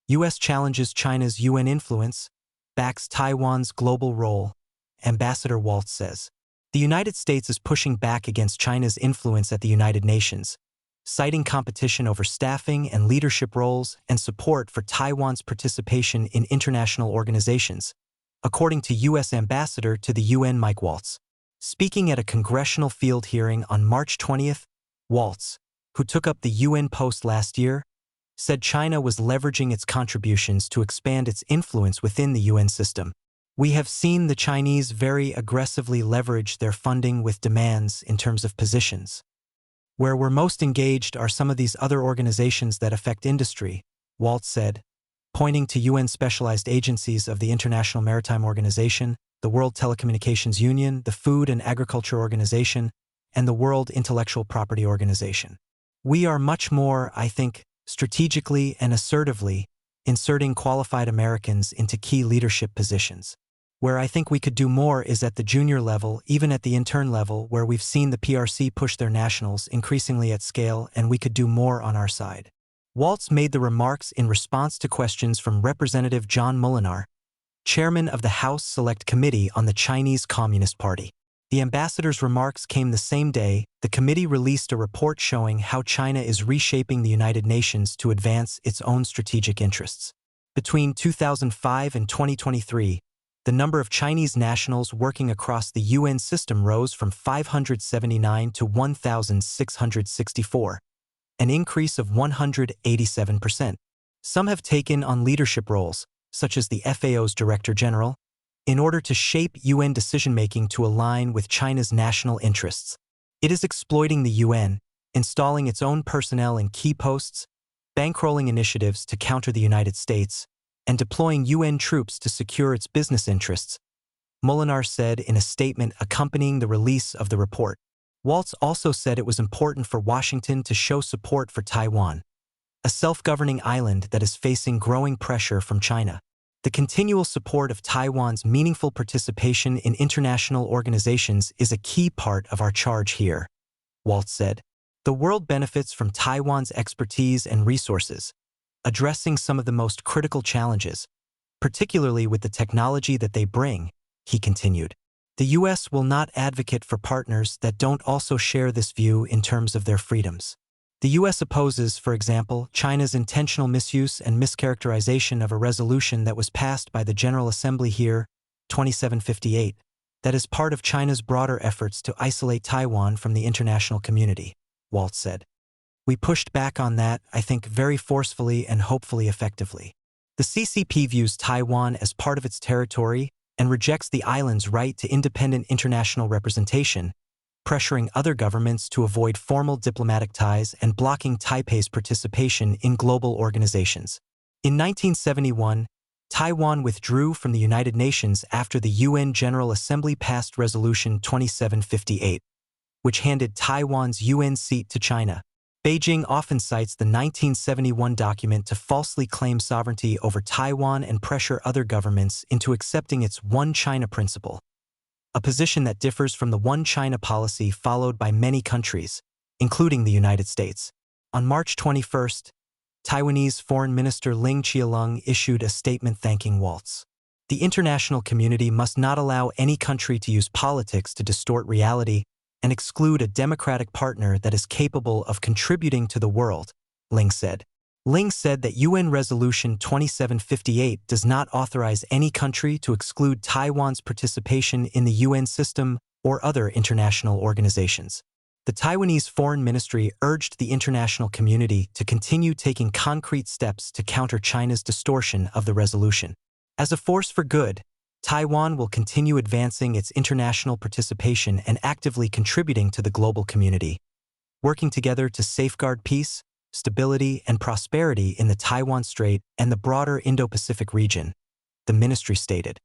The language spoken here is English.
U.S. challenges China's UN influence, backs Taiwan's global role, Ambassador Waltz says. The United States is pushing back against China's influence at the United Nations, citing competition over staffing and leadership roles and support for Taiwan's participation in international organizations, according to U.S. Ambassador to the UN Mike Waltz. Speaking at a congressional field hearing on March 20th, Waltz, who took up the UN post last year, said China was leveraging its contributions to expand its influence within the UN system. We have seen the Chinese very aggressively leverage their funding with demands in terms of positions. Where we're most engaged are some of these other organizations that affect industry, Waltz said, pointing to UN specialized agencies of the International Maritime Organization, the World Telecommunications Union, the Food and Agriculture Organization, and the World Intellectual Property Organization. We are much more, I think, strategically and assertively inserting qualified Americans into key leadership positions. Where I think we could do more is at the junior level, even at the intern level, where we've seen the PRC push their nationals increasingly at scale, and we could do more on our side. Waltz made the remarks in response to questions from Representative John Molinar, chairman of the House Select Committee on the Chinese Communist Party. The ambassador's remarks came the same day the committee released a report showing how China is reshaping the United Nations to advance its own strategic interests. Between 2005 and 2023, the number of Chinese nationals working across the UN system rose from 579 to 1,664, an increase of 187%. Some have taken on leadership roles, such as the FAO's Director General, in order to shape UN decision-making to align with China's national interests. It is exploiting the UN, installing its own personnel in key posts, bankrolling initiatives to counter the United States, and deploying UN troops to secure its business interests, Molinar said in a statement accompanying the release of the report. Waltz also said it was important for Washington to show support for Taiwan, a self-governing island that is facing growing pressure from China. The continual support of Taiwan's meaningful participation in international organizations is a key part of our charge here, Waltz said. The world benefits from Taiwan's expertise and resources, addressing some of the most critical challenges, particularly with the technology that they bring, he continued. The U.S. will not advocate for partners that don't also share this view in terms of their freedoms. The U.S. opposes, for example, China's intentional misuse and mischaracterization of a resolution that was passed by the General Assembly here, 2758, that is part of China's broader efforts to isolate Taiwan from the international community, Waltz said. We pushed back on that, I think, very forcefully and hopefully effectively. The CCP views Taiwan as part of its territory and rejects the island's right to independent international representation, pressuring other governments to avoid formal diplomatic ties and blocking Taipei's participation in global organizations. In 1971, Taiwan withdrew from the United Nations after the UN General Assembly passed Resolution 2758, which handed Taiwan's UN seat to China. Beijing often cites the 1971 document to falsely claim sovereignty over Taiwan and pressure other governments into accepting its One China principle, a position that differs from the One China policy followed by many countries, including the United States. On March 21st, Taiwanese Foreign Minister Ling Chialung issued a statement thanking Waltz. The international community must not allow any country to use politics to distort reality and exclude a democratic partner that is capable of contributing to the world, Ling said. Ling said that UN Resolution 2758 does not authorize any country to exclude Taiwan's participation in the UN system or other international organizations. The Taiwanese Foreign Ministry urged the international community to continue taking concrete steps to counter China's distortion of the resolution. As a force for good, Taiwan will continue advancing its international participation and actively contributing to the global community, working together to safeguard peace, stability, and prosperity in the Taiwan Strait and the broader Indo-Pacific region, the ministry stated.